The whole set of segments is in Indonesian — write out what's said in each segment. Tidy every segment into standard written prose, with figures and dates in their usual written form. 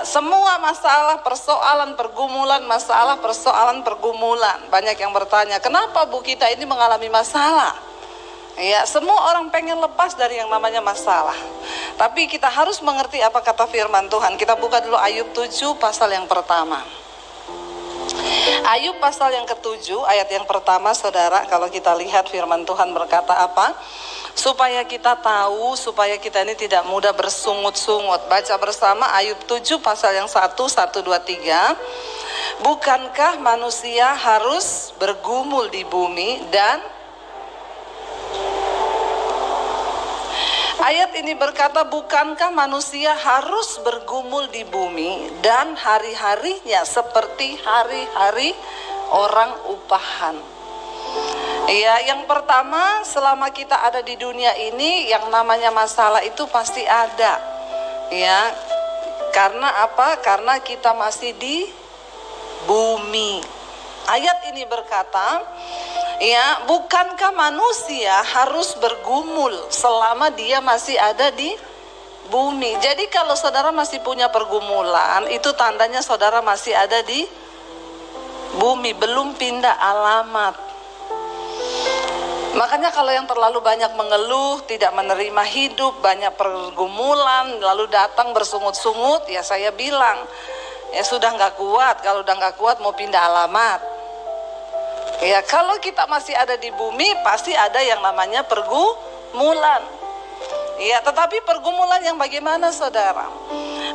Semua masalah, persoalan, pergumulan, masalah, persoalan, pergumulan. Banyak yang bertanya, kenapa Bu kita ini mengalami masalah? Ya, semua orang pengen lepas dari yang namanya masalah. Tapi kita harus mengerti apa kata firman Tuhan. Kita buka dulu Ayub 7 pasal yang pertama. Ayub pasal yang ke-7 ayat yang pertama, saudara, kalau kita lihat firman Tuhan berkata apa? Supaya kita tahu, supaya kita ini tidak mudah bersungut-sungut. Baca bersama Ayub 7 pasal yang 1, 1, 2, 3. Bukankah manusia harus bergumul di bumi dan ayat ini berkata, bukankah manusia harus bergumul di bumi dan hari-harinya seperti hari-hari orang upahan. Ya, yang pertama, selama kita ada di dunia ini, yang namanya masalah itu pasti ada. Ya, karena apa? Karena kita masih di bumi. Ayat ini berkata, ya, bukankah manusia harus bergumul selama dia masih ada di bumi? Jadi kalau saudara masih punya pergumulan, itu tandanya saudara masih ada di bumi, belum pindah alamat. Makanya kalau yang terlalu banyak mengeluh, tidak menerima hidup, banyak pergumulan, lalu datang bersungut-sungut, ya saya bilang, ya sudah nggak kuat. Kalau udah nggak kuat mau pindah alamat. Ya, kalau kita masih ada di bumi, pasti ada yang namanya pergumulan. Ya, tetapi pergumulan yang bagaimana, saudara?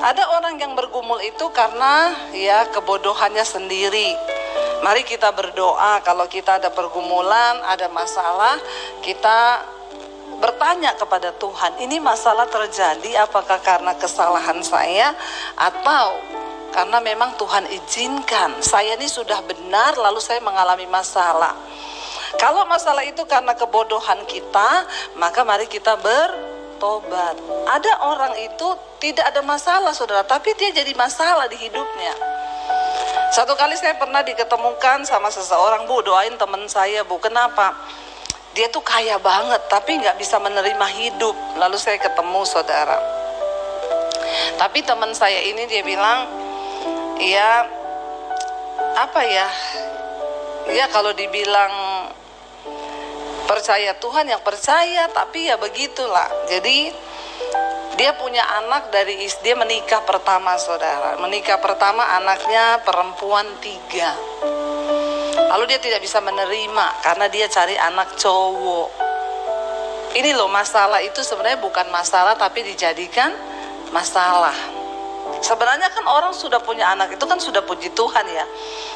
Ada orang yang bergumul itu karena ya kebodohannya sendiri. Mari kita berdoa kalau kita ada pergumulan, ada masalah, kita bertanya kepada Tuhan, ini masalah terjadi apakah karena kesalahan saya atau karena memang Tuhan izinkan. Saya ini sudah benar lalu saya mengalami masalah. Kalau masalah itu karena kebodohan kita, maka mari kita bertobat. Ada orang itu tidak ada masalah, saudara, tapi dia jadi masalah di hidupnya. Satu kali saya pernah diketemukan sama seseorang, Bu, doain teman saya, Bu. Kenapa? Dia tuh kaya banget tapi nggak bisa menerima hidup. Lalu saya ketemu, saudara. Tapi teman saya ini dia bilang, ya apa ya? Ya kalau dibilang percaya Tuhan yang percaya, tapi ya begitulah. Jadi dia punya anak dari dia menikah pertama, saudara. Menikah pertama anaknya perempuan 3. Lalu dia tidak bisa menerima karena dia cari anak cowok. Ini loh, masalah itu sebenarnya bukan masalah tapi dijadikan masalah. Sebenarnya kan orang sudah punya anak itu kan sudah puji Tuhan ya.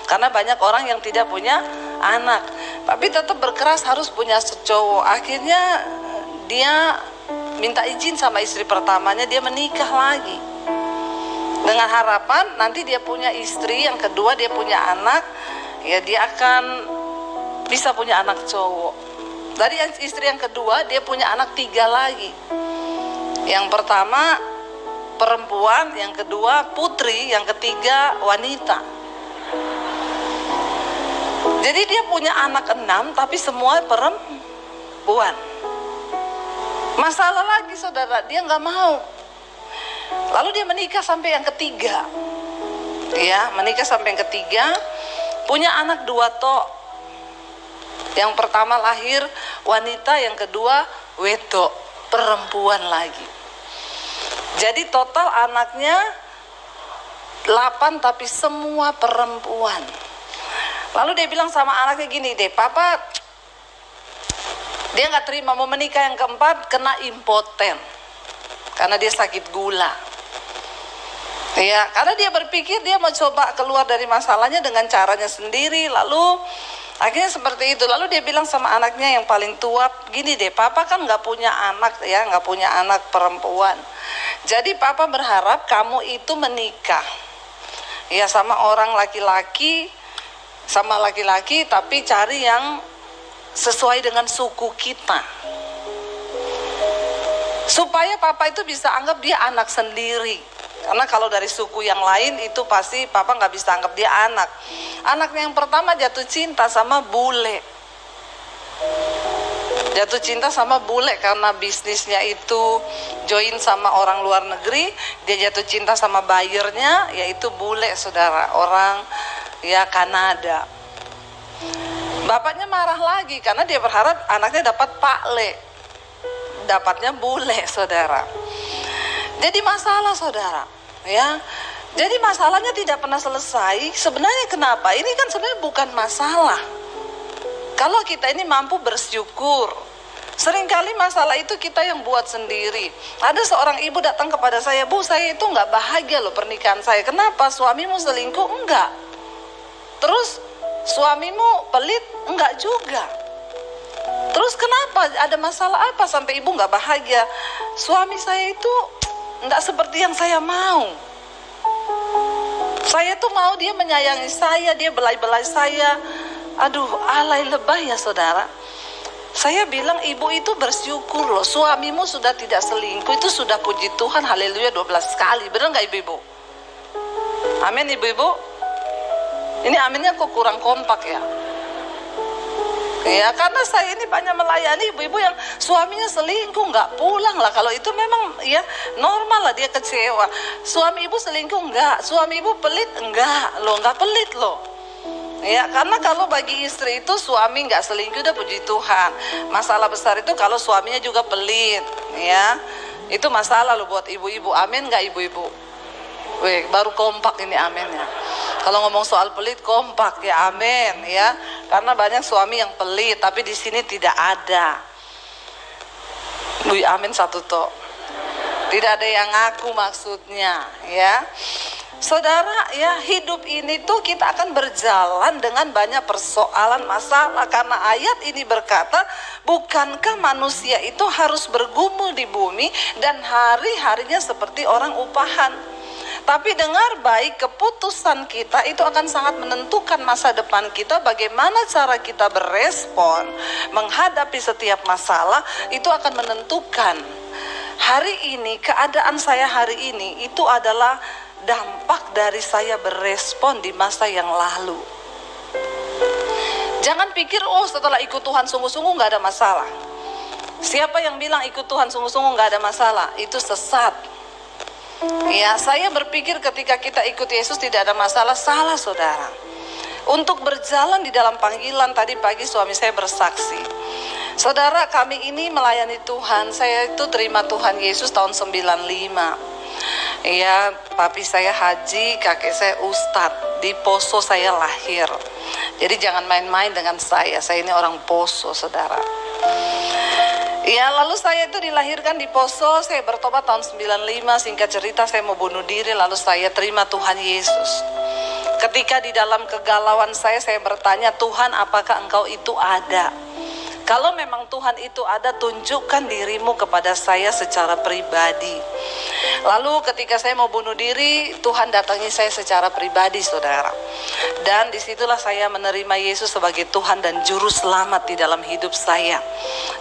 Karena banyak orang yang tidak punya anak, tapi tetap berkeras harus punya cowok. Akhirnya dia minta izin sama istri pertamanya, dia menikah lagi dengan harapan nanti dia punya istri yang kedua, dia punya anak, ya dia akan bisa punya anak cowok. Dari istri yang kedua dia punya anak 3 lagi. Yang pertama perempuan, yang kedua putri, yang ketiga wanita. Jadi dia punya anak 6 tapi semua perempuan. Masalah lagi, saudara, dia nggak mau. Lalu dia menikah sampai yang ketiga. Ya, menikah sampai yang ketiga, punya anak 2 tok. Yang pertama lahir wanita, yang kedua wedok, perempuan lagi. Jadi total anaknya 8 tapi semua perempuan. Lalu dia bilang sama anaknya gini deh, Papa, dia nggak terima mau menikah yang keempat, kena impoten karena dia sakit gula. Ya, karena dia berpikir dia mau coba keluar dari masalahnya dengan caranya sendiri. Lalu akhirnya seperti itu. Lalu dia bilang sama anaknya yang paling tua, gini deh, Papa kan nggak punya anak ya, nggak punya anak perempuan. Jadi Papa berharap kamu itu menikah ya sama orang laki-laki, sama laki-laki, tapi cari yang sesuai dengan suku kita, supaya Papa itu bisa anggap dia anak sendiri. Karena kalau dari suku yang lain itu pasti Papa nggak bisa anggap dia anak. Anaknya yang pertama jatuh cinta sama bule. Jatuh cinta sama bule karena bisnisnya itu join sama orang luar negeri. Dia jatuh cinta sama buyernya, yaitu bule, saudara, orang ya Kanada. Bapaknya marah lagi karena dia berharap anaknya dapat pakle, dapatnya bule, saudara. Jadi masalah, saudara, ya. Jadi masalahnya tidak pernah selesai. Sebenarnya kenapa? Ini kan sebenarnya bukan masalah. Kalau kita ini mampu bersyukur. Seringkali masalah itu kita yang buat sendiri. Ada seorang ibu datang kepada saya, "Bu, saya itu nggak bahagia loh pernikahan saya." "Kenapa? Suamimu selingkuh?" "Enggak." "Terus suamimu pelit?" "Enggak juga." "Terus kenapa? Ada masalah apa sampai ibu nggak bahagia?" "Suami saya itu nggak seperti yang saya mau. Saya tuh mau dia menyayangi saya, dia belai-belai saya." Aduh, alay lebay ya, saudara. Saya bilang, ibu itu bersyukur loh, suamimu sudah tidak selingkuh, itu sudah puji Tuhan, haleluya 12 kali. Benar nggak ibu-ibu? Amin ibu-ibu? Ini aminnya kok kurang kompak ya? Ya, karena saya ini banyak melayani ibu-ibu yang suaminya selingkuh, nggak pulang lah. Kalau itu memang ya normal lah, dia kecewa. Suami ibu selingkuh? Enggak. Suami ibu pelit? Enggak loh, nggak pelit loh. Ya, karena kalau bagi istri itu suami nggak selingkuh udah puji Tuhan. Masalah besar itu kalau suaminya juga pelit, ya. Itu masalah loh buat ibu-ibu. Amin nggak ibu-ibu? Weh, baru kompak ini aminnya. Kalau ngomong soal pelit kompak ya, amin ya. Karena banyak suami yang pelit, tapi di sini tidak ada. Wih, amin satu tok. Tidak ada yang ngaku maksudnya, ya. Saudara, ya, hidup ini tuh kita akan berjalan dengan banyak persoalan, masalah. Karena ayat ini berkata, bukankah manusia itu harus bergumul di bumi dan hari-harinya seperti orang upahan? Tapi dengar baik, keputusan kita itu akan sangat menentukan masa depan kita. Bagaimana cara kita berespon menghadapi setiap masalah itu akan menentukan. Hari ini, keadaan saya hari ini itu adalah dampak dari saya berespon di masa yang lalu. Jangan pikir, oh setelah ikut Tuhan sungguh-sungguh gak ada masalah. Siapa yang bilang ikut Tuhan sungguh-sungguh gak ada masalah? Itu sesat. Ya, saya berpikir ketika kita ikut Yesus tidak ada masalah. Salah, saudara. Untuk berjalan di dalam panggilan, tadi pagi suami saya bersaksi, saudara, kami ini melayani Tuhan. Saya itu terima Tuhan Yesus tahun 95. Ya, papi saya haji, kakek saya ustadz. Di Poso saya lahir. Jadi jangan main-main dengan saya. Saya ini orang Poso, saudara. Ya, lalu saya itu dilahirkan di Poso. Saya bertobat tahun 95. Singkat cerita, saya mau bunuh diri. Lalu saya terima Tuhan Yesus. Ketika di dalam kegalauan saya bertanya, Tuhan, apakah Engkau itu ada? Kalau memang Tuhan itu ada, tunjukkan dirimu kepada saya secara pribadi. Lalu ketika saya mau bunuh diri, Tuhan datangi saya secara pribadi, saudara. Dan disitulah saya menerima Yesus sebagai Tuhan dan Juru Selamat di dalam hidup saya.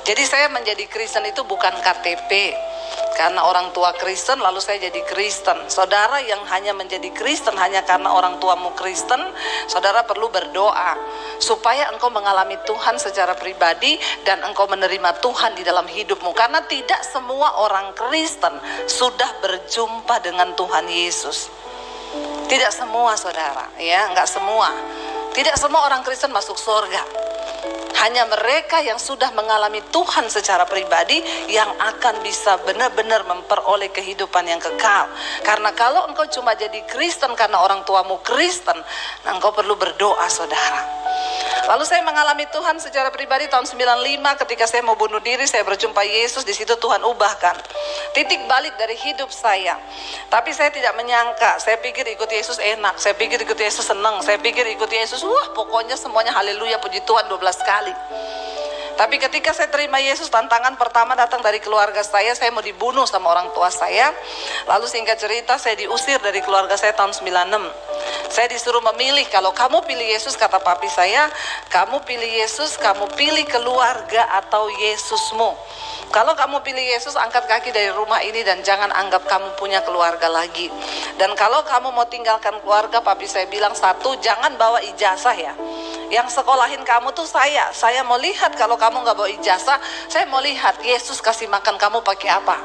Jadi saya menjadi Kristen itu bukan KTP. Karena orang tua Kristen lalu saya jadi Kristen. Saudara yang hanya menjadi Kristen hanya karena orang tuamu Kristen, saudara perlu berdoa supaya engkau mengalami Tuhan secara pribadi dan engkau menerima Tuhan di dalam hidupmu. Karena tidak semua orang Kristen sudah berjumpa dengan Tuhan Yesus. Tidak semua, saudara, ya, enggak semua. Tidak semua orang Kristen masuk surga. Hanya mereka yang sudah mengalami Tuhan secara pribadi yang akan bisa benar-benar memperoleh kehidupan yang kekal. Karena kalau engkau cuma jadi Kristen karena orang tuamu Kristen, nah engkau perlu berdoa, saudara. Lalu saya mengalami Tuhan secara pribadi tahun 95 ketika saya mau bunuh diri, saya berjumpa Yesus. Di situ Tuhan ubahkan titik balik dari hidup saya. Tapi saya tidak menyangka, saya pikir ikut Yesus enak, saya pikir ikut Yesus senang, saya pikir ikut Yesus, wah pokoknya semuanya haleluya puji Tuhan 12 kali. Tapi ketika saya terima Yesus, tantangan pertama datang dari keluarga saya mau dibunuh sama orang tua saya. Lalu singkat cerita saya diusir dari keluarga saya tahun 96. Saya disuruh memilih. Kalau kamu pilih Yesus, kata papi saya, kamu pilih Yesus, kamu pilih keluarga atau Yesusmu. Kalau kamu pilih Yesus, angkat kaki dari rumah ini dan jangan anggap kamu punya keluarga lagi. Dan kalau kamu mau tinggalkan keluarga, papi saya bilang, satu, jangan bawa ijazah ya. Yang sekolahin kamu tuh saya mau lihat. Kalau kamu nggak bawa ijazah, saya mau lihat Yesus kasih makan kamu pakai apa.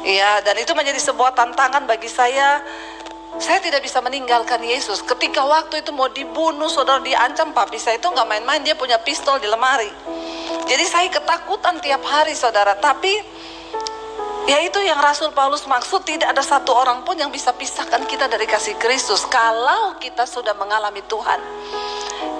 Ya, dan itu menjadi sebuah tantangan bagi saya. Saya tidak bisa meninggalkan Yesus. Ketika waktu itu mau dibunuh, saudara, diancam, papi saya itu nggak main-main, dia punya pistol di lemari. Jadi saya ketakutan tiap hari, saudara. Tapi ya itu yang Rasul Paulus maksud, tidak ada satu orang pun yang bisa pisahkan kita dari kasih Kristus kalau kita sudah mengalami Tuhan.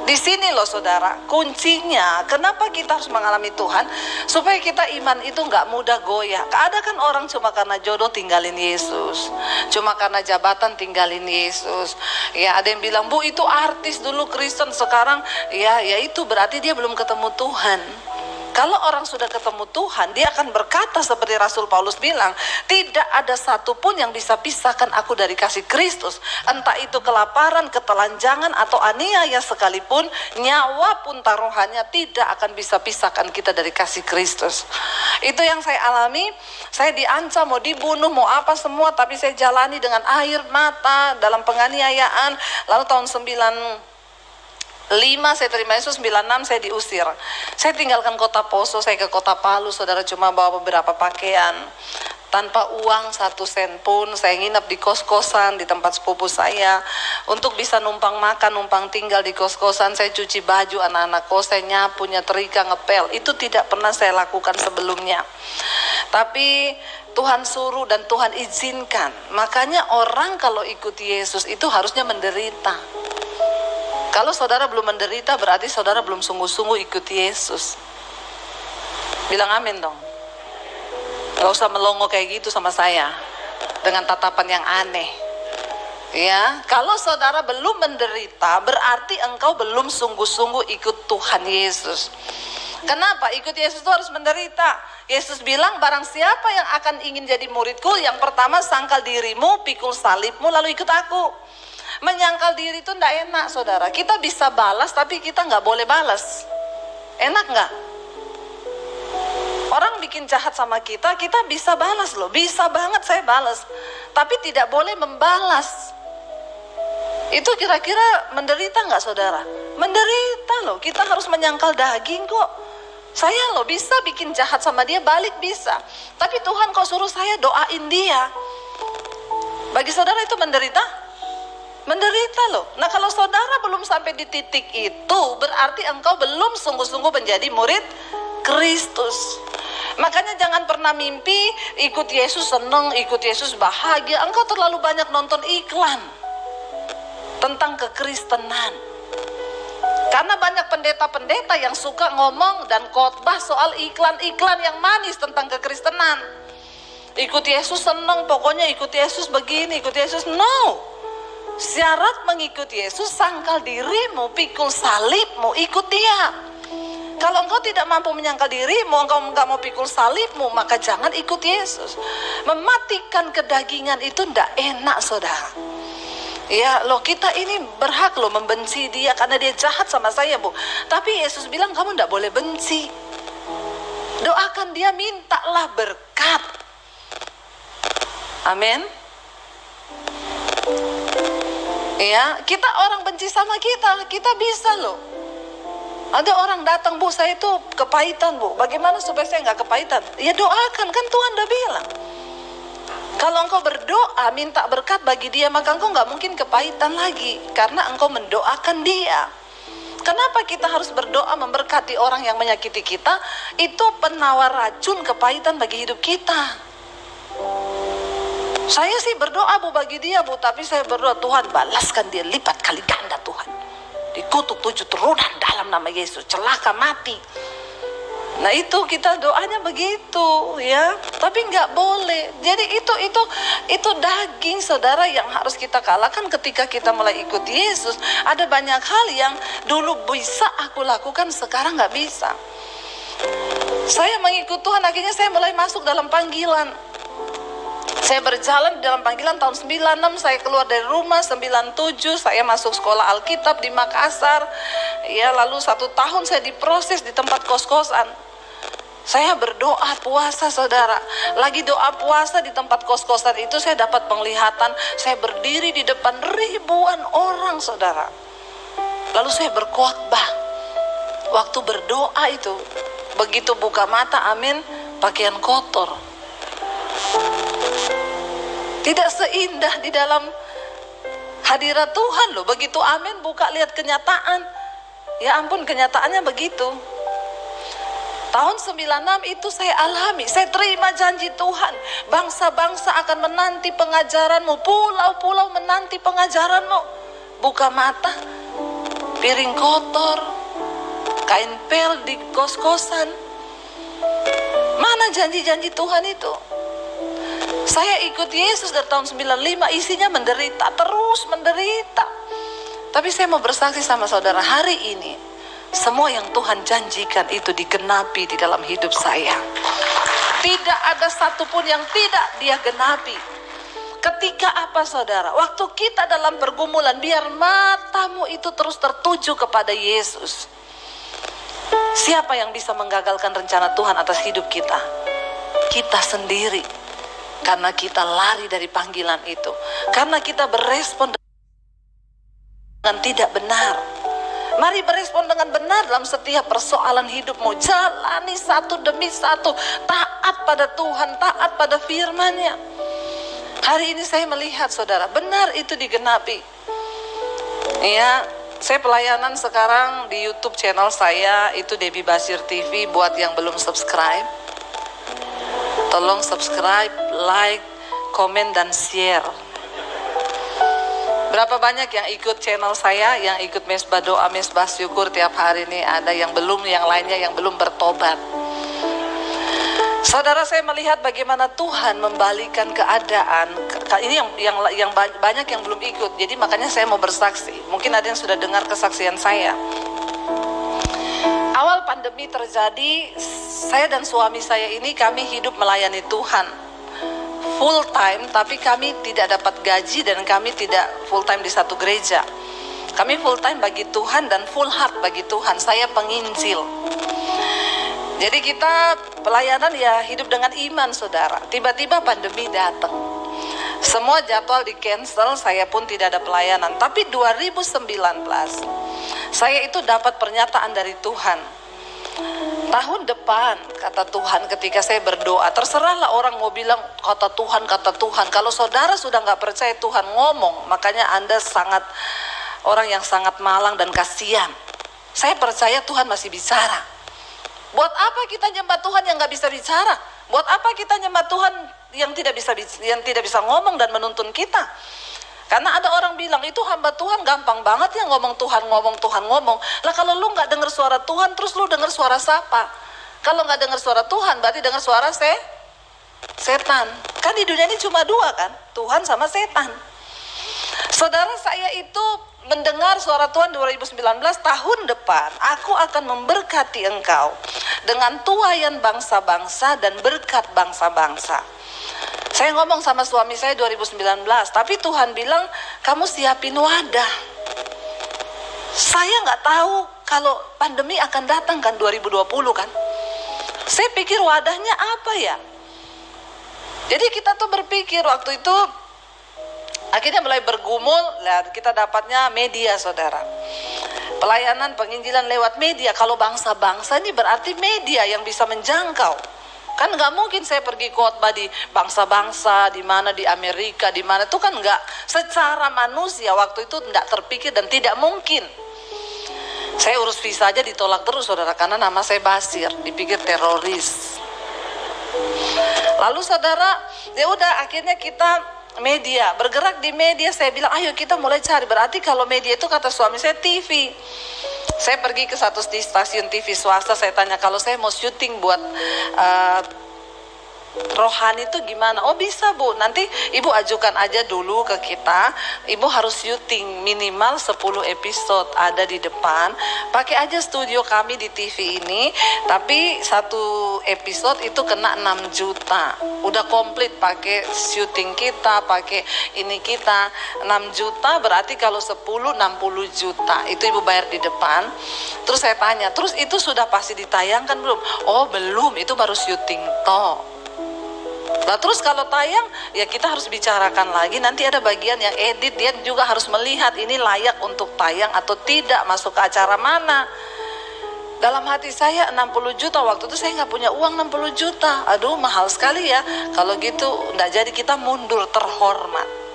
Di sini loh saudara, kuncinya kenapa kita harus mengalami Tuhan, supaya kita iman itu nggak mudah goyah. Ada kan orang cuma karena jodoh tinggalin Yesus, cuma karena jabatan tinggalin Yesus. Ya ada yang bilang, Bu itu artis dulu Kristen, sekarang ya itu berarti dia belum ketemu Tuhan. Kalau orang sudah ketemu Tuhan, dia akan berkata seperti Rasul Paulus bilang, tidak ada satupun yang bisa pisahkan aku dari kasih Kristus. Entah itu kelaparan, ketelanjangan, atau aniaya sekalipun, nyawa pun taruhannya tidak akan bisa pisahkan kita dari kasih Kristus. Itu yang saya alami. Saya diancam, mau dibunuh, mau apa semua, tapi saya jalani dengan air mata dalam penganiayaan. Lalu tahun 95 saya terima Yesus, 96 saya diusir. Saya tinggalkan kota Poso, saya ke kota Palu, saudara, cuma bawa beberapa pakaian. Tanpa uang 1 sen pun, saya nginep di kos-kosan di tempat sepupu saya. Untuk bisa numpang makan, numpang tinggal di kos-kosan, saya cuci baju anak-anak kos, saya nyapu, nyetrika, ngepel. Itu tidak pernah saya lakukan sebelumnya. Tapi Tuhan suruh dan Tuhan izinkan. Makanya orang kalau ikut Yesus itu harusnya menderita. Kalau saudara belum menderita, berarti saudara belum sungguh-sungguh ikut Yesus. Bilang amin dong. Gak usah melongo kayak gitu sama saya, dengan tatapan yang aneh. Ya, kalau saudara belum menderita, berarti engkau belum sungguh-sungguh ikut Tuhan Yesus. Kenapa? Ikut Yesus itu harus menderita. Yesus bilang, barang siapa yang akan ingin jadi muridku, yang pertama sangkal dirimu, pikul salibmu, lalu ikut aku. Menyangkal diri itu enggak enak, saudara. Kita bisa balas, tapi kita nggak boleh balas. Enak nggak? Orang bikin jahat sama kita, kita bisa balas loh. Bisa banget saya balas. Tapi tidak boleh membalas. Itu kira-kira menderita nggak, saudara? Menderita loh. Kita harus menyangkal daging kok. Saya loh bisa bikin jahat sama dia, balik bisa. Tapi Tuhan kok suruh saya doain dia. Bagi saudara itu menderita? Menderita loh. Nah kalau saudara belum sampai di titik itu, berarti engkau belum sungguh-sungguh menjadi murid Kristus. Makanya jangan pernah mimpi ikut Yesus seneng, ikut Yesus bahagia. Engkau terlalu banyak nonton iklan tentang kekristenan. Karena banyak pendeta-pendeta yang suka ngomong dan khotbah soal iklan-iklan yang manis tentang kekristenan. Ikut Yesus seneng, pokoknya ikut Yesus begini, ikut Yesus. No. Syarat mengikuti Yesus, sangkal dirimu, pikul salibmu, ikut dia. Kalau engkau tidak mampu menyangkal dirimu, engkau nggak mau pikul salibmu, maka jangan ikut Yesus. Mematikan kedagingan itu tidak enak, saudara. Ya loh, kita ini berhak loh membenci dia karena dia jahat sama saya, Bu. Tapi Yesus bilang kamu tidak boleh benci. Doakan dia, mintalah berkat. Amin. Ya, kita orang benci sama kita bisa loh. Ada orang datang, Bu, saya itu kepahitan, Bu. Bagaimana supaya saya nggak kepahitan? Ya doakan, kan Tuhan udah bilang. Kalau engkau berdoa, minta berkat bagi dia, maka engkau nggak mungkin kepahitan lagi. Karena engkau mendoakan dia. Kenapa kita harus berdoa memberkati orang yang menyakiti kita? Itu penawar racun kepahitan bagi hidup kita. Saya sih berdoa, Bu, bagi dia, Bu. Tapi saya berdoa, Tuhan balaskan dia lipat kali ganda, Tuhan. Dikutuk 7 turunan dalam nama Yesus. Celaka mati. Nah itu kita doanya begitu ya. Tapi nggak boleh. Jadi itu daging, saudara, yang harus kita kalahkan ketika kita mulai ikut Yesus. Ada banyak hal yang dulu bisa aku lakukan, sekarang nggak bisa. Saya mengikut Tuhan, akhirnya saya mulai masuk dalam panggilan. Saya berjalan di dalam panggilan tahun 96, saya keluar dari rumah 97, saya masuk sekolah Alkitab di Makassar. Ya, lalu 1 tahun saya diproses di tempat kos-kosan. Saya berdoa puasa, saudara. Lagi doa puasa di tempat kos-kosan itu, saya dapat penglihatan. Saya berdiri di depan ribuan orang, saudara. Lalu saya berkhotbah. Waktu berdoa itu, begitu buka mata, amin, pakaian kotor. Tidak seindah di dalam hadirat Tuhan loh. Begitu amin, buka lihat kenyataan. Ya ampun, kenyataannya begitu. Tahun 96 itu saya alami, saya terima janji Tuhan. Bangsa-bangsa akan menanti pengajaranmu, pulau-pulau menanti pengajaranmu. Buka mata, piring kotor, kain pel di kos-kosan. Mana janji-janji Tuhan itu? Saya ikut Yesus dari tahun 95, isinya menderita, terus menderita. Tapi saya mau bersaksi sama saudara, hari ini semua yang Tuhan janjikan itu digenapi di dalam hidup saya. Tidak ada satupun yang tidak Dia genapi. Ketika apa, saudara? Waktu kita dalam pergumulan, biar matamu itu terus tertuju kepada Yesus. Siapa yang bisa menggagalkan rencana Tuhan atas hidup kita? Kita sendiri. Karena kita lari dari panggilan itu. Karena kita berespon dengan tidak benar. Mari berespon dengan benar dalam setiap persoalan hidupmu. Jalani satu demi satu. Taat pada Tuhan, taat pada firman-Nya. Hari ini saya melihat, saudara, benar itu digenapi. Ya, saya pelayanan sekarang di YouTube channel saya, itu Debbie Basir TV. Buat yang belum subscribe, tolong subscribe, like, komen, dan share. Berapa banyak yang ikut channel saya, yang ikut mesbah doa, mesbah syukur tiap hari ini? Ada yang belum, yang lainnya yang belum bertobat. Saudara, saya melihat bagaimana Tuhan membalikan keadaan. Ini yang banyak yang belum ikut. Jadi makanya saya mau bersaksi. Mungkin ada yang sudah dengar kesaksian saya. Awal pandemi terjadi, saya dan suami saya ini kami hidup melayani Tuhan full time, tapi kami tidak dapat gaji dan kami tidak full time di satu gereja. Kami full time bagi Tuhan dan full heart bagi Tuhan. Saya penginjil. Jadi kita pelayanan ya hidup dengan iman, saudara. Tiba-tiba pandemi datang. Semua jadwal di cancel, saya pun tidak ada pelayanan. Tapi 2019 saya itu dapat pernyataan dari Tuhan. Tahun depan, kata Tuhan, ketika saya berdoa, terserahlah orang mau bilang kata Tuhan, kata Tuhan. Kalau saudara sudah nggak percaya Tuhan ngomong, makanya Anda orang yang sangat malang dan kasihan. Saya percaya Tuhan masih bicara. Buat apa kita nyembah Tuhan yang nggak bisa bicara? Buat apa kita nyembah Tuhan yang tidak bisa ngomong dan menuntun kita? Karena ada orang bilang, itu hamba Tuhan gampang banget ya ngomong Tuhan ngomong, Tuhan ngomong. Lah kalau lu gak dengar suara Tuhan, terus lu dengar suara siapa? Kalau gak dengar suara Tuhan, berarti dengar suara setan. Kan di dunia ini cuma dua kan, Tuhan sama setan. Saudara, saya itu mendengar suara Tuhan 2019, tahun depan aku akan memberkati engkau dengan tuaian bangsa-bangsa dan berkat bangsa-bangsa. Saya ngomong sama suami saya 2019, tapi Tuhan bilang kamu siapin wadah. Saya nggak tahu kalau pandemi akan datang kan 2020 kan. Saya pikir wadahnya apa ya? Jadi kita tuh berpikir waktu itu, akhirnya mulai bergumul, kita dapatnya media, saudara. Pelayanan penginjilan lewat media. Kalau bangsa-bangsa ini berarti media yang bisa menjangkau. Kan nggak mungkin saya pergi khotbah di bangsa-bangsa, di mana di Amerika, di mana itu kan nggak, secara manusia waktu itu nggak terpikir dan tidak mungkin. Saya urus visa aja ditolak terus, saudara, karena nama saya Basir, dipikir teroris. Lalu saudara, ya udah akhirnya kita media, bergerak di media. Saya bilang ayo kita mulai cari. Berarti kalau media itu kata suami saya TV. Saya pergi ke satu stasiun TV swasta, saya tanya kalau saya mau syuting buat rohani itu gimana? Oh bisa Bu, nanti Ibu ajukan aja dulu ke kita. Ibu harus syuting minimal 10 episode ada di depan. Pakai aja studio kami di TV ini. Tapi satu episode itu kena 6 juta. Udah komplit pakai syuting kita, pakai ini kita. 6 juta berarti kalau 10 60 juta. Itu Ibu bayar di depan. Terus saya tanya, terus itu sudah pasti ditayangkan belum? Oh belum, itu baru syuting toh. Nah terus kalau tayang ya kita harus bicarakan lagi, nanti ada bagian yang edit, dia juga harus melihat ini layak untuk tayang atau tidak, masuk ke acara mana. Dalam hati saya 60 juta, waktu itu saya nggak punya uang 60 juta, aduh mahal sekali ya. Kalau gitu nggak jadi, kita mundur terhormat.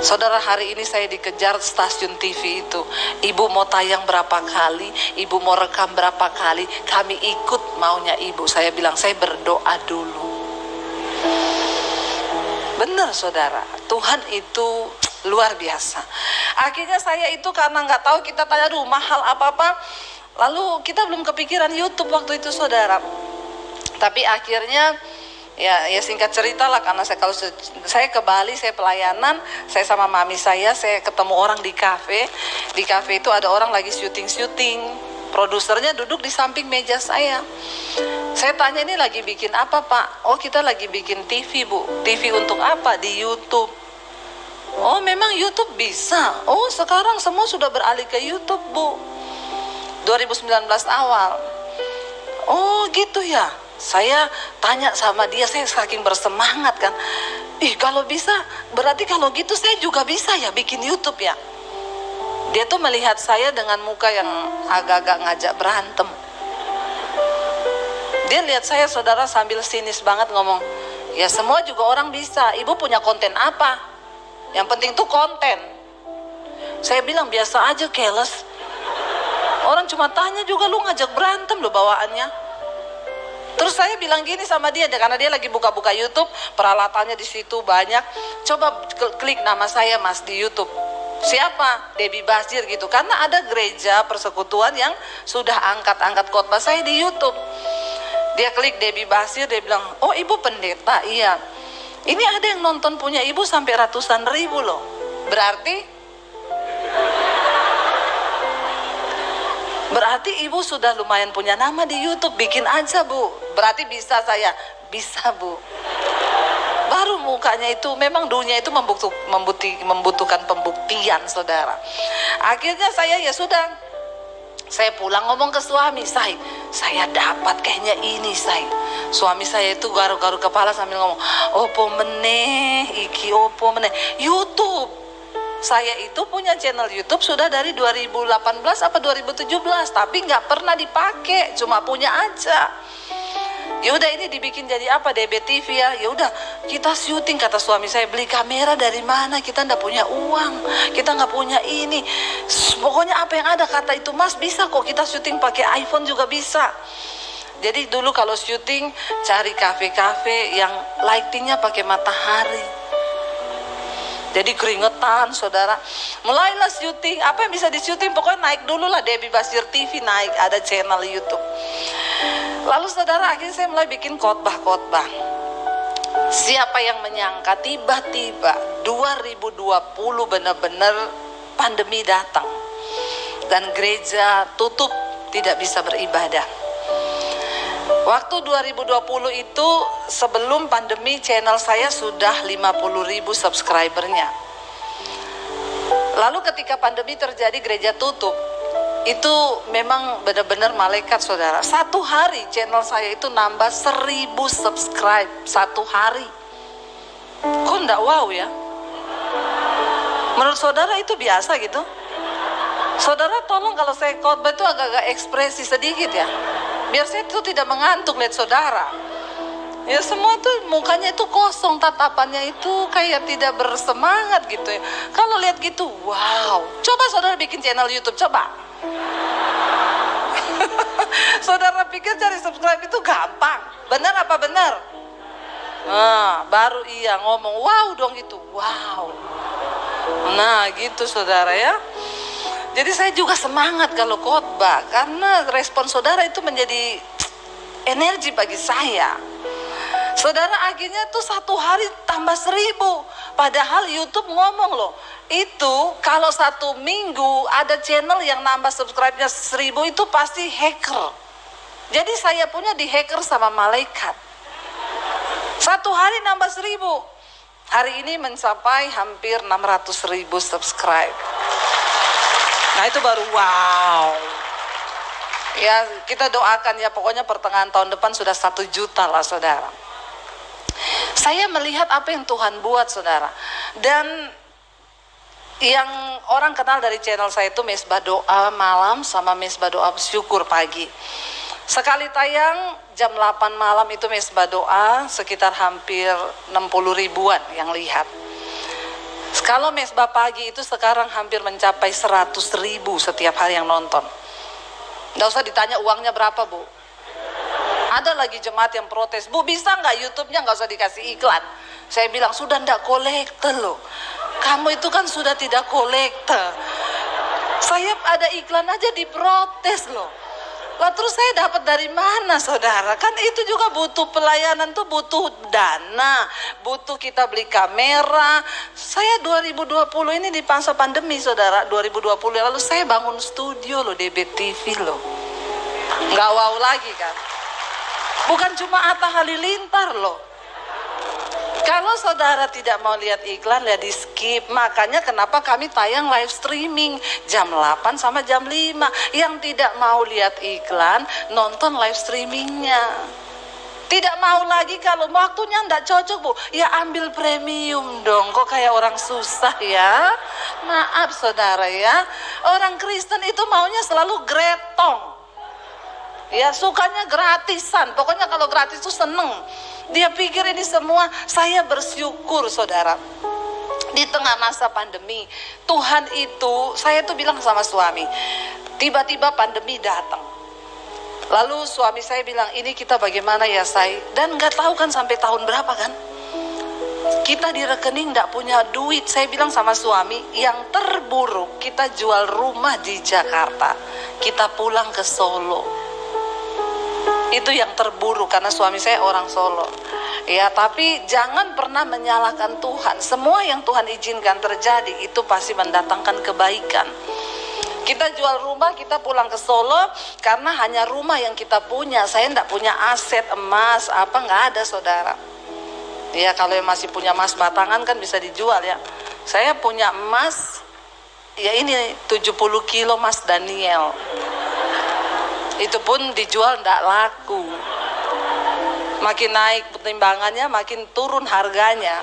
Saudara, hari ini saya dikejar stasiun TV itu. Ibu mau tayang berapa kali, ibu mau rekam berapa kali, kami ikut maunya ibu. Saya bilang saya berdoa dulu. Benar saudara, Tuhan itu luar biasa. Akhirnya saya itu karena nggak tahu, kita tanya aduh mahal apa-apa. Lalu kita belum kepikiran YouTube waktu itu saudara. Tapi akhirnya ya singkat cerita lah, karena kalau saya ke Bali, saya pelayanan, saya sama mami saya ketemu orang di kafe. Di kafe itu ada orang lagi syuting. Produsernya duduk di samping meja saya. Saya tanya, ini lagi bikin apa Pak? Oh kita lagi bikin TV Bu. TV untuk apa? Di YouTube. Oh memang YouTube bisa. Oh sekarang semua sudah beralih ke YouTube Bu. 2019 awal. Oh gitu ya. Saya tanya sama dia, saya saking bersemangat kan. Ih kalau bisa, berarti kalau gitu saya juga bisa ya bikin YouTube ya. Dia tuh melihat saya dengan muka yang agak-agak ngajak berantem. Dia lihat saya saudara sambil sinis banget ngomong, ya semua juga orang bisa, ibu punya konten apa? Yang penting tuh konten. Saya bilang biasa aja, keles. Orang cuma tanya juga lu ngajak berantem lo bawaannya. Terus saya bilang gini sama dia, karena dia lagi buka-buka YouTube, peralatannya di situ banyak. Coba klik nama saya Mas di YouTube. Siapa? Debbie Basir gitu. Karena ada gereja persekutuan yang sudah angkat-angkat khotbah saya di YouTube. Dia klik Debbie Basir, dia bilang, oh ibu pendeta, iya. Ini ada yang nonton punya ibu sampai ratusan ribu loh. Berarti ibu sudah lumayan punya nama di YouTube. Bikin aja Bu. Berarti bisa saya. Bisa Bu. Baru mukanya itu, memang dunia itu membutuhkan pembuktian saudara. Akhirnya saya ya sudah, saya pulang ngomong ke suami saya dapat kayaknya ini suami saya itu garu-garu kepala sambil ngomong, opo meneh iki, opo meneh YouTube. Saya itu punya channel YouTube sudah dari 2018 apa 2017, tapi nggak pernah dipakai, cuma punya aja. Ya udah ini dibikin jadi apa, DBTV ya. Ya udah kita syuting, kata suami saya, beli kamera dari mana? Kita nggak punya uang, kita nggak punya ini. Pokoknya apa yang ada, kata itu Mas bisa kok kita syuting pakai iPhone juga bisa. Jadi dulu kalau syuting cari kafe-kafe yang lightingnya pakai matahari. Jadi keringetan saudara. Mulailah syuting, apa yang bisa disyuting pokoknya naik dulu lah, Debbie Basir TV naik, ada channel YouTube. Lalu saudara, akhirnya saya mulai bikin khotbah-khotbah. Siapa yang menyangka tiba-tiba 2020 benar-benar pandemi datang dan gereja tutup, tidak bisa beribadah. Waktu 2020 itu sebelum pandemi channel saya sudah 50.000 subscribernya. Lalu ketika pandemi terjadi, gereja tutup, itu memang benar-benar malaikat saudara. Satu hari channel saya itu nambah 1.000 subscribe satu hari. Kok enggak wow ya? Menurut saudara itu biasa gitu? Saudara tolong kalau saya khotbah itu agak-agak ekspresi sedikit ya, biar saya itu tidak mengantuk lihat saudara. Ya semua tuh mukanya itu kosong, tatapannya itu kayak tidak bersemangat gitu ya. Kalau lihat gitu, wow. Coba saudara bikin channel YouTube, coba. Saudara pikir cari subscribe itu gampang? Benar apa benar? Nah, baru iya ngomong wow dong itu, wow. Nah gitu saudara ya. Jadi saya juga semangat kalau khotbah, karena respon saudara itu menjadi energi bagi saya. Saudara, akhirnya tuh satu hari tambah 1000. Padahal YouTube ngomong loh, itu kalau satu minggu ada channel yang nambah subscribe-nya 1000 itu pasti hacker. Jadi saya punya di hacker sama malaikat. Satu hari nambah 1000. Hari ini mencapai hampir 600.000 subscribe. Nah itu baru wow. Ya kita doakan ya, pokoknya pertengahan tahun depan sudah 1 juta lah saudara. Saya melihat apa yang Tuhan buat saudara. Dan yang orang kenal dari channel saya itu Mesbah Doa Malam sama Mesbah Doa Syukur Pagi. Sekali tayang jam 8 malam itu Mesbah Doa sekitar hampir 60 ribuan yang lihat. Kalau Mesbah Pagi itu sekarang hampir mencapai 100 ribu setiap hari yang nonton. Nggak usah ditanya uangnya berapa bu. Ada lagi jemaat yang protes, bu bisa nggak YouTube-nya nggak usah dikasih iklan. Saya bilang sudah ndak kolekte loh. Kamu itu kan sudah tidak kolekte. Saya ada iklan aja diprotes loh. Lah terus saya dapat dari mana saudara? Kan itu juga butuh pelayanan tuh, butuh dana, butuh kita beli kamera. Saya 2020 ini di masa pandemi saudara, 2020 lalu saya bangun studio loh, DB TV loh. Nggak wow lagi kan? Bukan cuma Atta Halilintar loh. Kalau saudara tidak mau lihat iklan, ya di skip. Makanya kenapa kami tayang live streaming jam 8 sama jam 5. Yang tidak mau lihat iklan, nonton live streamingnya. Tidak mau lagi kalau waktunya enggak cocok bu, ya ambil premium dong. Kok kayak orang susah ya? Maaf saudara ya, orang Kristen itu maunya selalu gretong. Ya sukanya gratisan, pokoknya kalau gratis tuh seneng. Dia pikir ini semua. Saya bersyukur saudara, di tengah masa pandemi Tuhan itu, saya tuh bilang sama suami, tiba-tiba pandemi datang. Lalu suami saya bilang, ini kita bagaimana ya say? Dan nggak tahu kan sampai tahun berapa kan? Kita di rekening nggak punya duit. Saya bilang sama suami, yang terburuk kita jual rumah di Jakarta, kita pulang ke Solo. Itu yang terburuk karena suami saya orang Solo. Ya, tapi jangan pernah menyalahkan Tuhan. Semua yang Tuhan izinkan terjadi itu pasti mendatangkan kebaikan. Kita jual rumah, kita pulang ke Solo karena hanya rumah yang kita punya. Saya enggak punya aset emas apa, nggak ada saudara. Ya kalau yang masih punya emas batangan kan bisa dijual ya. Saya punya emas, ya ini 70 kilo Mas Daniel. Itu pun dijual ndak laku. Makin naik timbangannya, makin turun harganya.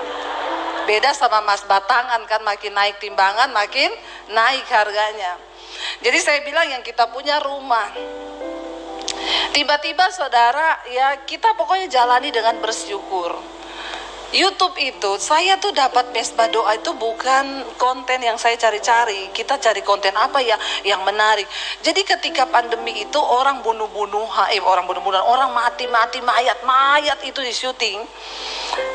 Beda sama emas batangan kan, makin naik timbangan, makin naik harganya. Jadi saya bilang yang kita punya rumah. Tiba-tiba saudara, ya kita pokoknya jalani dengan bersyukur. YouTube itu, saya tuh dapat Mesbah Doa itu bukan konten yang saya cari-cari. Kita cari konten apa ya yang menarik. Jadi ketika pandemi itu orang orang mati-mati, mayat itu di syuting.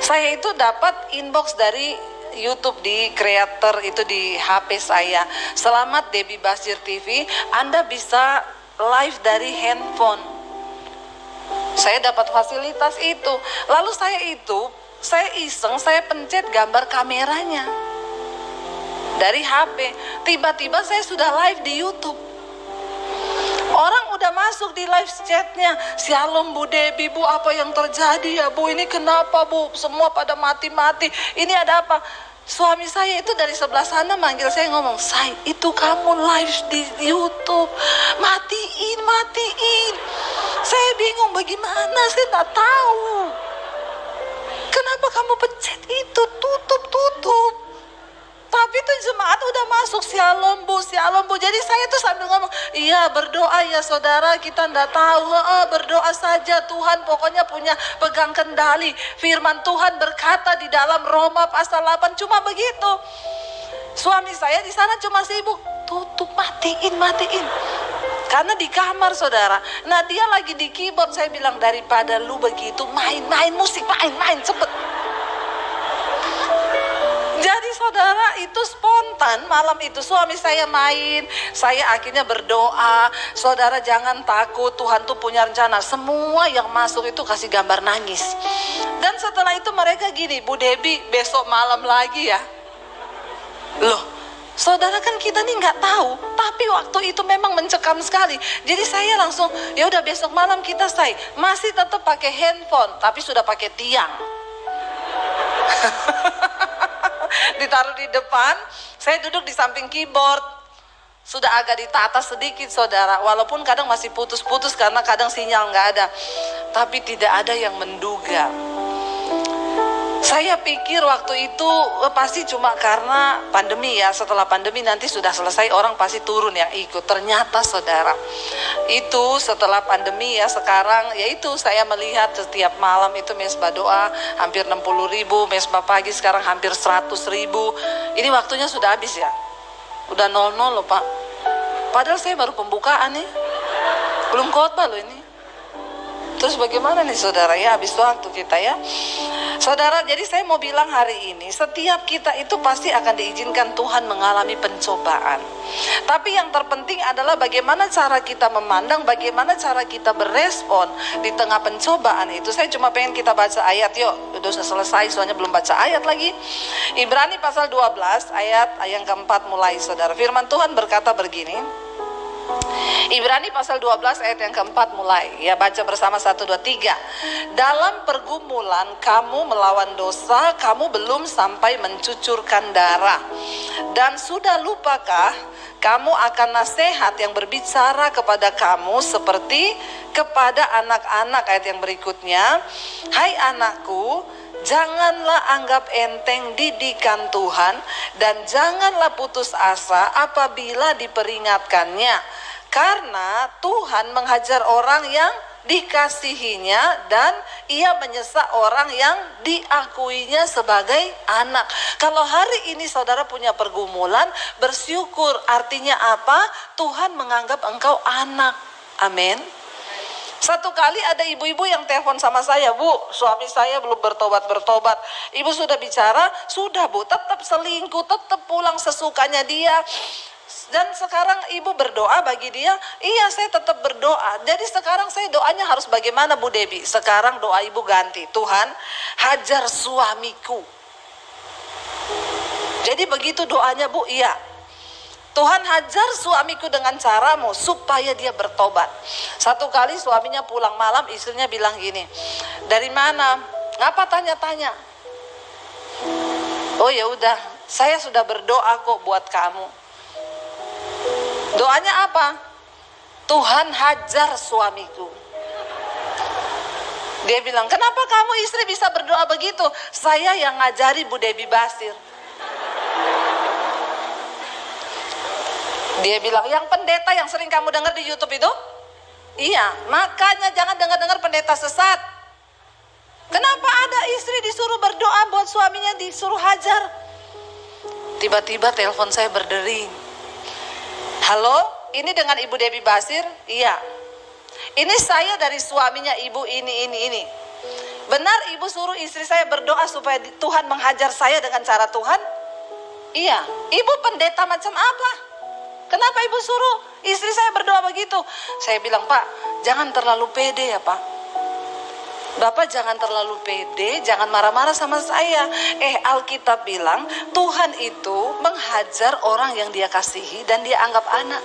Saya itu dapat inbox dari YouTube di creator itu di HP saya. Selamat Debbie Basir TV, Anda bisa live dari handphone. Saya dapat fasilitas itu. Lalu saya iseng, saya pencet gambar kameranya dari HP. Tiba-tiba saya sudah live di YouTube. Orang udah masuk di live chatnya, Shalom Bu Debbie, Bu apa yang terjadi ya Bu, ini kenapa Bu, semua pada mati-mati, ini ada apa? Suami saya itu dari sebelah sana manggil saya, ngomong, say itu kamu live di YouTube, matiin. Saya bingung bagaimana, saya tak tahu. Kenapa kamu pencet itu, tutup. Tapi tuh jemaat udah masuk, Shalom Bu. Jadi saya tuh sambil ngomong, iya berdoa ya saudara, kita nggak tahu, berdoa saja, Tuhan pokoknya punya pegang kendali. Firman Tuhan berkata di dalam Roma pasal 8, cuma begitu. Suami saya di sana cuma sibuk, tutup, matiin. Karena di kamar saudara. Nah dia lagi di keyboard, saya bilang daripada lu begitu, main musik, main cepet. Jadi saudara, itu spontan. Malam itu suami saya main, saya akhirnya berdoa, saudara jangan takut, Tuhan tuh punya rencana. Semua yang masuk itu kasih gambar nangis. Dan setelah itu mereka gini, Bu Debbie besok malam lagi ya. Loh, saudara, kan kita nih nggak tahu, tapi waktu itu memang mencekam sekali. Jadi saya langsung, ya udah besok malam kita say. Masih tetap pakai handphone, tapi sudah pakai tiang. Ditaruh di depan, saya duduk di samping keyboard. Sudah agak ditata sedikit saudara, walaupun kadang masih putus-putus karena kadang sinyal nggak ada. Tapi tidak ada yang menduga. Saya pikir waktu itu pasti cuma karena pandemi ya. Setelah pandemi nanti sudah selesai, orang pasti turun yang ikut. Ternyata saudara, itu setelah pandemi ya, sekarang yaitu saya melihat setiap malam itu mesbah doa hampir 60.000, mesbah pagi sekarang hampir 100.000. Ini waktunya sudah habis ya. Udah 00 loh Pak. Padahal saya baru pembukaan nih, belum khotbah loh ini. Terus bagaimana nih saudara ya, habis waktu kita ya. Saudara, jadi saya mau bilang hari ini, setiap kita itu pasti akan diizinkan Tuhan mengalami pencobaan. Tapi yang terpenting adalah bagaimana cara kita memandang, bagaimana cara kita berespon di tengah pencobaan itu. Saya cuma pengen kita baca ayat, yuk. Udah selesai, soalnya belum baca ayat lagi. Ibrani pasal 12 ayat yang keempat mulai saudara. Firman Tuhan berkata begini. Ibrani pasal 12 ayat yang keempat mulai. Ya, baca bersama 1, 2, 3. Dalam pergumulan kamu melawan dosa, kamu belum sampai mencucurkan darah. Dan sudah lupakah kamu akan nasihat yang berbicara kepada kamu seperti kepada anak-anak? Ayat yang berikutnya. Hai anakku, janganlah anggap enteng didikan Tuhan, dan janganlah putus asa apabila diperingatkannya. Karena Tuhan menghajar orang yang dikasihinya, dan ia menyesa orang yang diakuinya sebagai anak. Kalau hari ini saudara punya pergumulan, bersyukur. Artinya apa? Tuhan menganggap engkau anak. Amin. Satu kali ada ibu-ibu yang telepon sama saya, Bu, suami saya belum bertobat. Ibu sudah bicara, sudah Bu, tetap selingkuh, tetap pulang sesukanya dia. Dan sekarang ibu berdoa bagi dia. Iya, saya tetap berdoa. Jadi sekarang saya doanya harus bagaimana Bu Debbie? Sekarang doa ibu ganti, Tuhan hajar suamiku. Jadi begitu doanya Bu, iya. Tuhan hajar suamiku dengan caramu supaya dia bertobat. Satu kali suaminya pulang malam, istrinya bilang gini, dari mana? Ngapa tanya-tanya? Oh ya udah, saya sudah berdoa kok buat kamu. Doanya apa? Tuhan hajar suamiku. Dia bilang, kenapa kamu istri bisa berdoa begitu? Saya yang ngajari Bu Debbie Basir. Dia bilang, yang pendeta yang sering kamu dengar di YouTube itu? Iya, makanya jangan dengar-dengar pendeta sesat. Kenapa ada istri disuruh berdoa buat suaminya disuruh hajar? Tiba-tiba telepon saya berdering. Halo, ini dengan Ibu Debbie Basir? Iya. Ini saya dari suaminya ibu ini. Benar ibu suruh istri saya berdoa supaya Tuhan menghajar saya dengan cara Tuhan? Iya. Ibu pendeta macam apa? Kenapa ibu suruh istri saya berdoa begitu? Saya bilang, Pak, jangan terlalu pede ya Pak. Bapak jangan terlalu pede, jangan marah-marah sama saya. Alkitab bilang Tuhan itu menghajar orang yang dia kasihi dan dia anggap anak.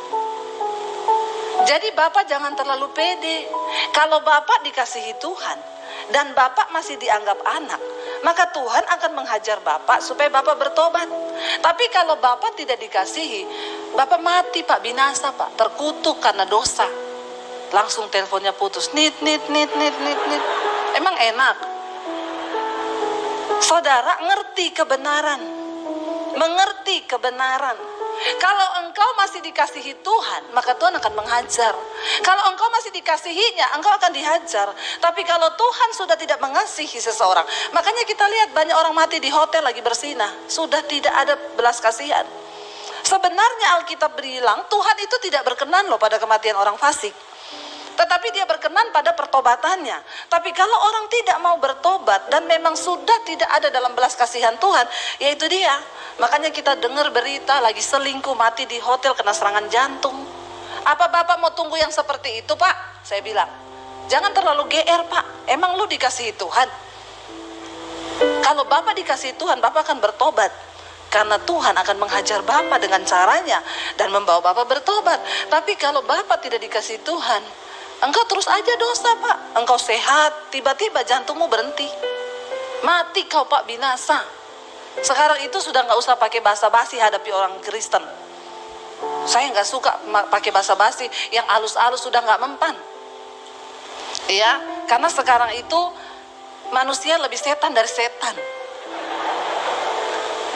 Jadi Bapak jangan terlalu pede. Kalau Bapak dikasihi Tuhan dan Bapak masih dianggap anak, maka Tuhan akan menghajar Bapak supaya Bapak bertobat. Tapi kalau Bapak tidak dikasihi, Bapak mati Pak, binasa Pak, terkutuk karena dosa. Langsung teleponnya putus. Nit. Emang enak? Saudara ngerti kebenaran, mengerti kebenaran. Kalau engkau masih dikasihi Tuhan, maka Tuhan akan menghajar. Kalau engkau masih dikasihinya, engkau akan dihajar. Tapi kalau Tuhan sudah tidak mengasihi seseorang, makanya kita lihat banyak orang mati di hotel lagi bersinah, sudah tidak ada belas kasihan. Sebenarnya Alkitab bilang Tuhan itu tidak berkenan loh pada kematian orang fasik. Tetapi dia berkenan pada pertobatannya. Tapi kalau orang tidak mau bertobat dan memang sudah tidak ada dalam belas kasihan Tuhan, yaitu dia. Makanya kita dengar berita lagi selingkuh mati di hotel kena serangan jantung. Apa Bapak mau tunggu yang seperti itu, Pak? Saya bilang, jangan terlalu GR, Pak. Emang lu dikasihi Tuhan? Kalau Bapak dikasihi Tuhan, Bapak akan bertobat. Karena Tuhan akan menghajar Bapak dengan caranya dan membawa Bapak bertobat. Tapi kalau Bapak tidak dikasihi Tuhan, engkau terus aja dosa, Pak. Engkau sehat, tiba-tiba jantungmu berhenti. Mati kau, Pak, binasa. Sekarang itu sudah nggak usah pakai basa-basi hadapi orang Kristen. Saya nggak suka pakai basa-basi, yang halus-halus sudah nggak mempan. Ya, karena sekarang itu manusia lebih setan dari setan.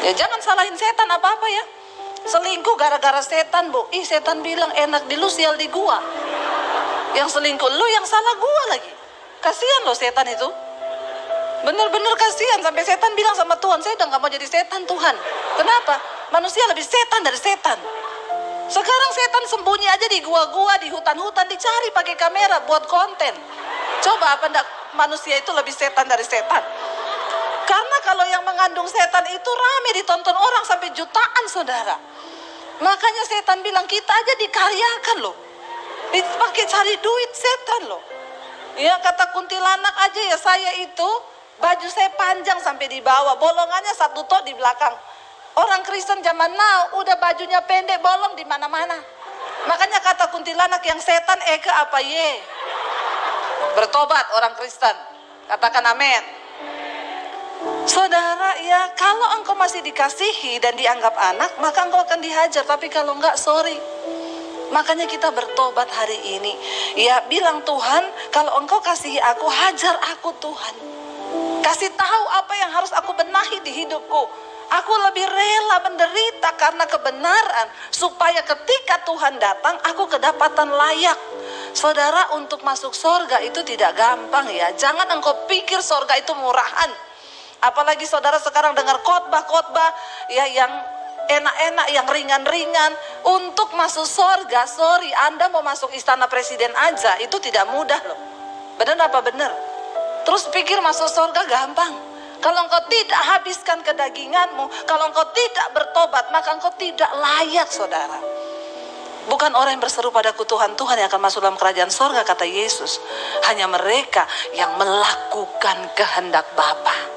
Ya jangan salahin setan apa-apa ya. Selingkuh gara-gara setan, Bu. Ih, setan bilang enak di lu, sial di gua. Yang selingkuh lu, yang salah gua lagi. Kasihan loh setan itu. Bener-bener kasihan, sampai setan bilang sama Tuhan, saya udah gak mau jadi setan, Tuhan. Kenapa? Manusia lebih setan dari setan. Sekarang setan sembunyi aja di gua-gua, di hutan-hutan, dicari pakai kamera buat konten. Coba apa enggak manusia itu lebih setan dari setan? Karena kalau yang mengandung setan itu rame ditonton orang sampai jutaan, saudara. Makanya setan bilang kita aja dikaryakan loh. Dipakai cari duit setan loh. Ya kata kuntilanak aja ya, saya itu baju saya panjang sampai di bawah, bolongannya satu tok di belakang. Orang Kristen zaman now udah bajunya pendek, bolong di mana-mana. Makanya kata kuntilanak yang setan Eke apa ye? Bertobat orang Kristen. Katakan amin. Saudara, ya kalau engkau masih dikasihi dan dianggap anak, maka engkau akan dihajar. Tapi kalau enggak, sorry. Makanya kita bertobat hari ini. Ya bilang, Tuhan, kalau engkau kasihi aku, hajar aku Tuhan. Kasih tahu apa yang harus aku benahi di hidupku. Aku lebih rela menderita karena kebenaran, supaya ketika Tuhan datang, aku kedapatan layak. Saudara, untuk masuk sorga itu tidak gampang ya. Jangan engkau pikir sorga itu murahan. Apalagi saudara sekarang dengar khotbah-khotbah ya yang enak-enak, yang ringan-ringan. Untuk masuk sorga, sorry, Anda mau masuk istana presiden aja itu tidak mudah loh. Benar apa benar? Terus pikir masuk sorga gampang. Kalau engkau tidak habiskan kedaginganmu, kalau engkau tidak bertobat, maka engkau tidak layak, saudara. Bukan orang yang berseru padaku Tuhan, Tuhan yang akan masuk dalam kerajaan sorga, kata Yesus. Hanya mereka yang melakukan kehendak Bapa.